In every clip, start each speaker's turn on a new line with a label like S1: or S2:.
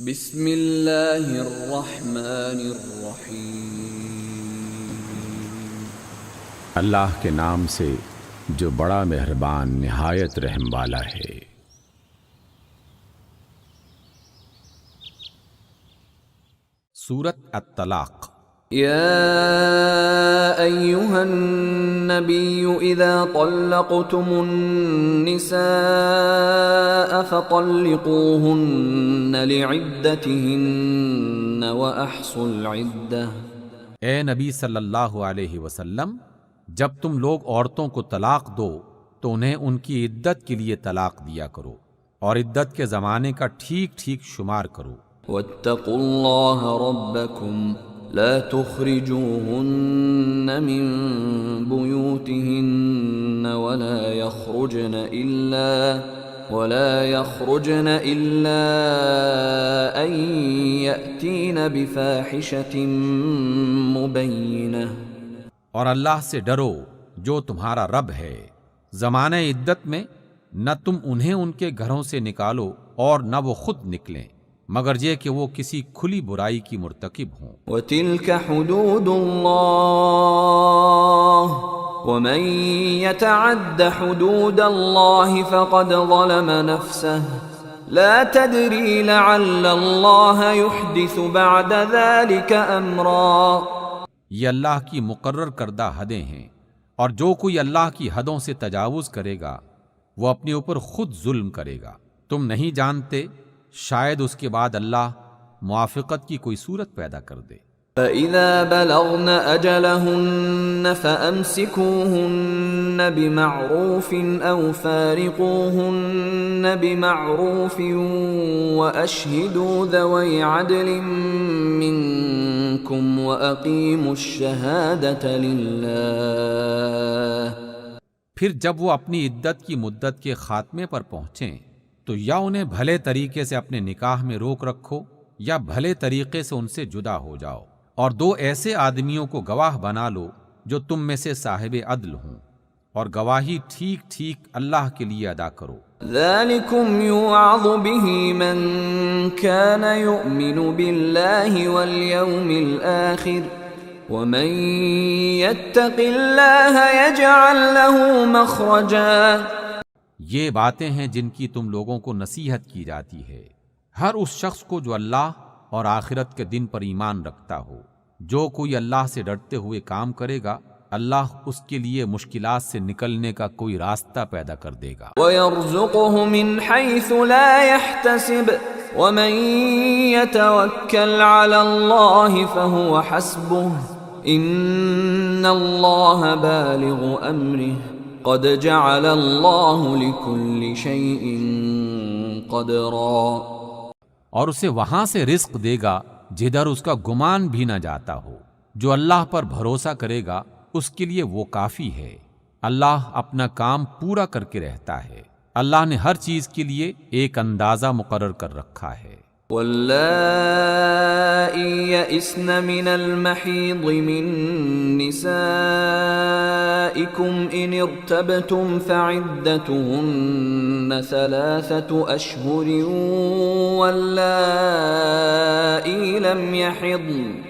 S1: بسم اللہ الرحمن الرحیم۔
S2: اللہ کے نام سے جو بڑا مہربان نہایت رحم والا ہے۔ سورۃ الطلاق۔
S1: یا ایہا النبی اذا طلقتم النساء فطلقوہن لعدتہن واحصوا العدہ۔
S3: اے نبی صلی اللہ علیہ وسلم، جب تم لوگ عورتوں کو طلاق دو تو انہیں ان کی عدت کے لیے طلاق دیا کرو اور عدت کے زمانے کا ٹھیک ٹھیک شمار کرو۔
S1: واتقوا اللہ ربکم لا تخرجوهن من بيوتهن ولا يخرجن إلا أن يأتين بفاحشة مبينة۔
S3: اور اللہ سے ڈرو جو تمہارا رب ہے، زمانہ عدت میں نہ تم انہیں ان کے گھروں سے نکالو اور نہ وہ خود نکلیں، مگر یہ کہ وہ کسی کھلی برائی کی مرتکب ہوں۔
S1: وَتِلْكَ حُدُودُ اللَّهِ وَمَن يَتَعَدَّ حُدُودَ اللَّهِ فَقَدْ ظَلَمَ نَفْسَهُ لَا تَدْرِي لَعَلَّ اللَّهَ يُحْدِثُ بَعْدَ ذَلِكَ أَمْرًا۔
S3: یہ اللہ کی مقرر کردہ حدیں ہیں، اور جو کوئی اللہ کی حدوں سے تجاوز کرے گا وہ اپنے اوپر خود ظلم کرے گا۔ تم نہیں جانتے، شاید اس کے بعد اللہ موافقت کی کوئی صورت پیدا کر دے۔
S1: فَإِذَا بَلَغْنَ أَجَلَهُنَّ فَأَمْسِكُوهُنَّ بِمَعْرُوفٍ أَوْ فَارِقُوهُنَّ بِمَعْرُوفٍ وَأَشْهِدُوا ذَوَيْ عَدْلٍ مِّنكُمْ وَأَقِيمُوا الشَّهَادَةَ لِلَّهِ۔
S3: پھر جب وہ اپنی عدت کی مدت کے خاتمے پر پہنچیں تو یا انہیں بھلے طریقے سے اپنے نکاح میں روک رکھو یا بھلے طریقے سے ان سے جدا ہو جاؤ، اور دو ایسے آدمیوں کو گواہ بنا لو جو تم میں سے صاحب عدل ہوں، اور گواہی ٹھیک ٹھیک اللہ کے لیے ادا کرو۔
S1: ذَلِكُمْ يُوعَظُ بِهِ مَن كَانَ يُؤْمِنُ بِاللَّهِ وَالْيَوْمِ الْآخِرِ وَمَن يَتَّقِ اللَّهَ يَجْعَل لَّهُ مَخْرَجًا۔
S3: یہ باتیں ہیں جن کی تم لوگوں کو نصیحت کی جاتی ہے، ہر اس شخص کو جو اللہ اور آخرت کے دن پر ایمان رکھتا ہو۔ جو کوئی اللہ سے ڈرتے ہوئے کام کرے گا، اللہ اس کے لیے مشکلات سے نکلنے کا کوئی راستہ پیدا کر دے گا۔
S1: وَيَرْزُقُهُ مِنْ حَيْثُ لَا يَحْتَسِبُ وَمَن يَتَوَكَّلْ عَلَى اللَّهِ فَهُوَ حَسْبُهُ إِنَّ اللَّهَ بَالِغُ أَمْرِهِ قَدْ جَعَلَ اللَّهُ لِكُلِّ شَيْءٍ قَدْرًا۔
S3: اور اسے وہاں سے رزق دے گا جدھر اس کا گمان بھی نہ جاتا ہو۔ جو اللہ پر بھروسہ کرے گا اس کے لیے وہ کافی ہے۔ اللہ اپنا کام پورا کر کے رہتا ہے۔ اللہ نے ہر چیز کے لیے ایک اندازہ مقرر کر رکھا ہے۔
S1: وَاللَّائِي يَئِسْنَ مِنَ الْمَحِيضِ مِن نِّسَائِكُمْ إِنِ ارْتَبْتُمْ فَعِدَّتُهُنَّ 3 أَشْهُرٍ وَاللَّائِي لَمْ يَحِضْنَ۔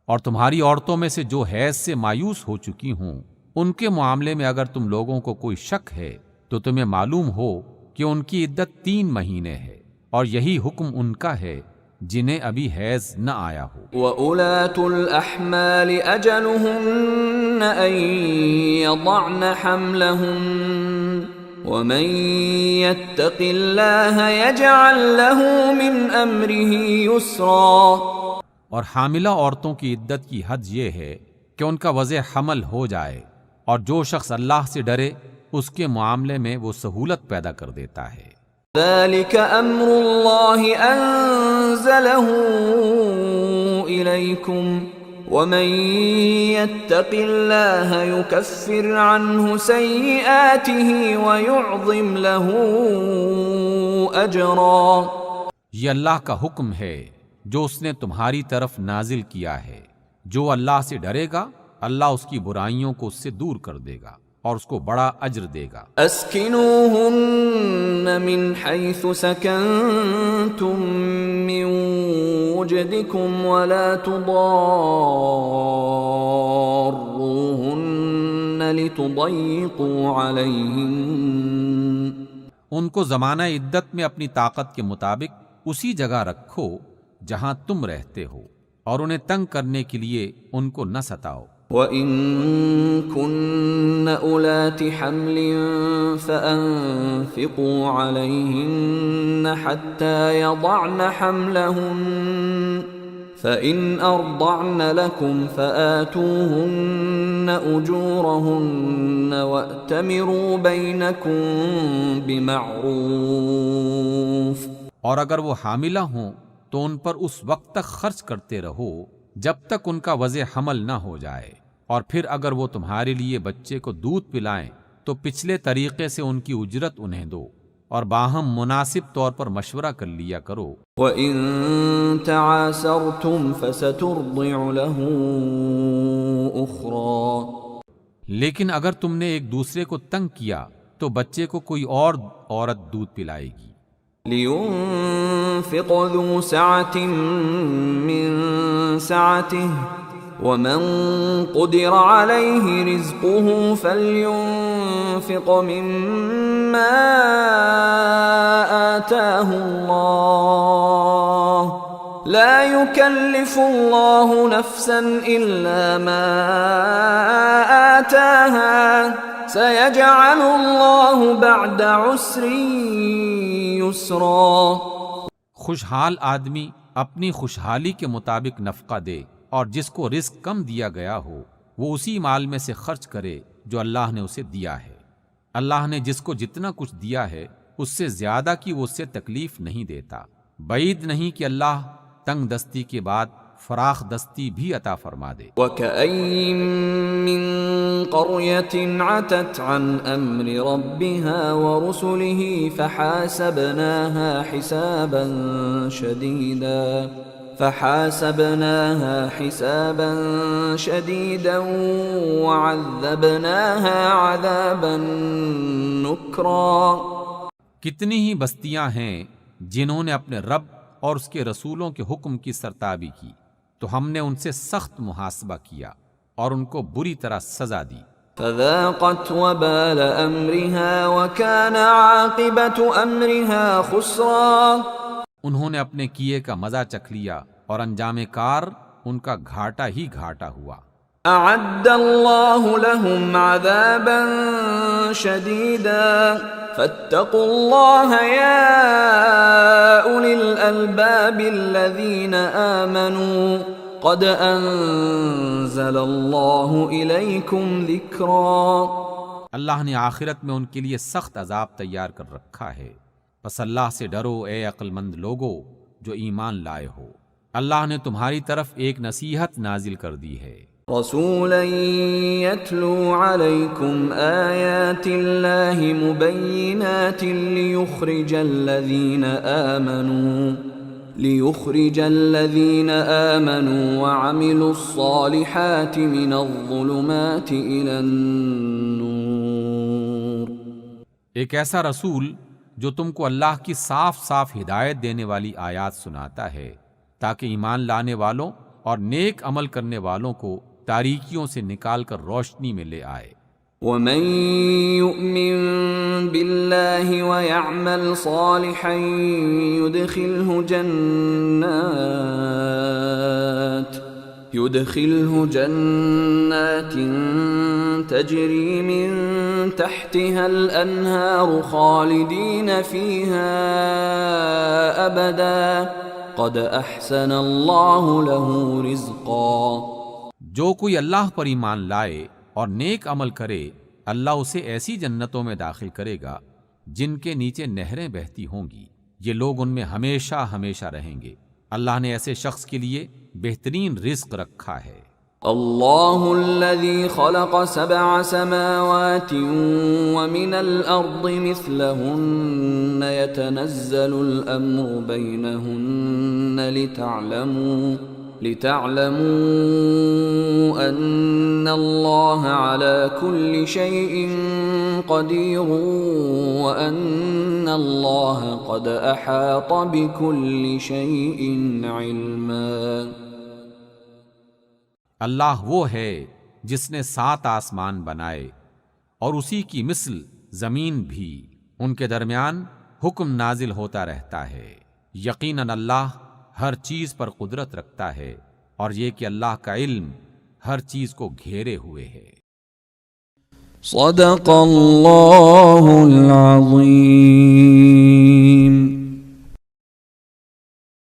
S3: اور تمہاری عورتوں میں سے جو حیض سے مایوس ہو چکی ہوں، ان کے معاملے میں اگر تم لوگوں کو کوئی شک ہے تو تمہیں معلوم ہو کہ ان کی عدت 3 مہینے ہے، اور یہی حکم ان کا ہے جنہیں ابھی حیض نہ آیا ہو۔
S1: وَأُولَاتُ الْأَحْمَالِ أَجَلُهُنَّ أَن يَضَعْنَ حَمْلَهُنَّ وَمَن يَتَّقِ اللَّهَ يَجْعَل لَّهُ مِنْ أَمْرِهِ يُسْرًا۔
S3: اور حاملہ عورتوں کی عدت کی حد یہ ہے کہ ان کا وضع حمل ہو جائے، اور جو شخص اللہ سے ڈرے اس کے معاملے میں وہ سہولت پیدا کر دیتا ہے۔
S1: ذَلِكَ أَمْرُ اللَّهِ أَنزَلَهُ إِلَيْكُمْ وَمَن يَتَّقِ اللَّهَ يُكَفِّرْ عَنْهُ سَيِّئَاتِهِ وَيُعْظِمْ لَهُ أَجْرًا۔
S3: یہ اللہ کا حکم ہے جو اس نے تمہاری طرف نازل کیا ہے۔ جو اللہ سے ڈرے گا اللہ اس کی برائیوں کو اس سے دور کر دے گا، اور اس کو بڑا اجر دے گا۔
S1: اسکنوہن من حیث سکنتم من وجدکم ولا تضاروہن لتضیقوا علیہن،
S3: ان کو زمانہ عدت میں اپنی طاقت کے مطابق اسی جگہ رکھو جہاں تم رہتے ہو، اور انہیں تنگ کرنے کے لیے ان کو نہ ستاؤ۔
S1: وَإِن كُنَّ أُولَاتِ حَمْلٍ فَأَنفِقُوا عَلَيْهِنَّ حَتَّى يَضَعْنَ حَمْلَهُنَّ فَإِنْ أَرْضَعْنَ لَكُمْ فَآتُوهُنَّ أُجُورَهُنَّ وَأْتَمِرُوا بَيْنَكُمْ بِمَعْرُوفٍ،
S3: اور اگر وہ حاملہ ہوں تو ان پر اس وقت تک خرچ کرتے رہو جب تک ان کا وضع حمل نہ ہو جائے، اور پھر اگر وہ تمہارے لیے بچے کو دودھ پلائیں تو پچھلے طریقے سے ان کی اجرت انہیں دو، اور باہم مناسب طور پر مشورہ کر لیا کرو۔
S1: وَإِن تَعَاسَرْتُمْ فَسَتُرْضِعُ لَهُ أُخْرَى،
S3: لیکن اگر تم نے ایک دوسرے کو تنگ کیا تو بچے کو کوئی اور عورت دودھ پلائے گی۔
S1: لِيُنْفِقْ ذُو سَعَةٍ مِّن سَعَتِهِ وَمَن قُدِرَ عَلَيْهِ رِزْقُهُ فَلْيُنْفِقْ مِمَّا آتَاهُ اللَّهُ لَا يُكَلِّفُ اللَّهُ نَفْسًا إِلَّا مَا آتَاهَا سَيَجْعَلُ اللَّهُ بَعْدَ عُسْرٍ يُسْرًا۔
S3: خوشحال آدمی اپنی خوشحالی کے مطابق نفقہ دے، اور جس کو رزق کم دیا گیا ہو وہ اسی مال میں سے خرچ کرے جو اللہ نے اسے دیا ہے۔ اللہ نے جس کو جتنا کچھ دیا ہے اس سے زیادہ کی وہ اس سے تکلیف نہیں دیتا۔ بعید نہیں کہ اللہ تنگ دستی کے بعد فراخ دستی بھی عطا فرما دے۔
S1: وَكَأَيٍّ مِّن قَرْيَةٍ عَتَتْ عَنْ أَمْرِ رَبِّهَا وَرُسُلِهِ فحاسبناها حسابا شديدا وعذبناها عذابا نكرا۔
S3: کتنی ہی بستیاں ہیں جنہوں نے اپنے رب اور اس کے رسولوں کے حکم کی سرتابی کی، تو ہم نے ان سے سخت محاسبہ کیا اور ان کو بری طرح سزا دی۔
S1: فذاقت وبال امرها وكان عاقبة امرها خسرا۔
S3: انہوں نے اپنے کیے کا مزہ چکھ لیا اور انجام کار ان کا گھاٹا ہی گھاٹا ہوا۔
S1: اعد اللہ لهم عذابا شدیدا فاتقوا اللہ یا اولی الالباب الذین آمنوا قد انزل اللہ الیکم ذکرا۔
S3: اللہ نے آخرت میں ان کے لیے سخت عذاب تیار کر رکھا ہے، بس اللہ سے ڈرو اے عقل مند لوگو جو ایمان لائے ہو، اللہ نے تمہاری طرف ایک نصیحت نازل کر دی ہے۔
S1: رسولا يتلو عليكم آيات الله مبينات ليخرج الذين آمنوا وعملوا الصالحات من الظلمات إلى النور۔
S3: ایک ایسا رسول جو تم کو اللہ کی صاف صاف ہدایت دینے والی آیات سناتا ہے تاکہ ایمان لانے والوں اور نیک عمل کرنے والوں کو تاریکیوں سے نکال کر روشنی میں لے آئے۔
S1: وَمَن يُؤْمِن بِاللَّهِ وَيَعْمَلْ صَالِحًا يُدْخِلْهُ جَنَّاتٍ تَجْرِي مِن تَحْتِهَا الْأَنْهَارُ خَالِدِينَ فِيهَا أَبَدًا قَدْ أَحْسَنَ اللَّهُ لَهُ رِزْقًا۔
S3: جو کوئی اللہ پر ایمان لائے اور نیک عمل کرے، اللہ اسے ایسی جنتوں میں داخل کرے گا جن کے نیچے نہریں بہتی ہوں گی، یہ لوگ ان میں ہمیشہ ہمیشہ رہیں گے۔ اللہ نے ایسے شخص کے لیے بہترین رزق رکھا ہے۔
S1: اللہ الذي خلق 7 سماوات ومن الأرض مثلهن يتنزل الأمر بينهن لتعلموا ان اللہ علی کل شیء قدیر وان اللہ قد احاط بکل شیء علما۔
S3: اللہ وہ ہے جس نے 7 آسمان بنائے اور اسی کی مثل زمین بھی، ان کے درمیان حکم نازل ہوتا رہتا ہے۔ یقیناً اللہ ہر چیز پر قدرت رکھتا ہے، اور یہ کہ اللہ کا علم ہر چیز کو گھیرے ہوئے ہے۔
S1: صدق اللہ العظیم۔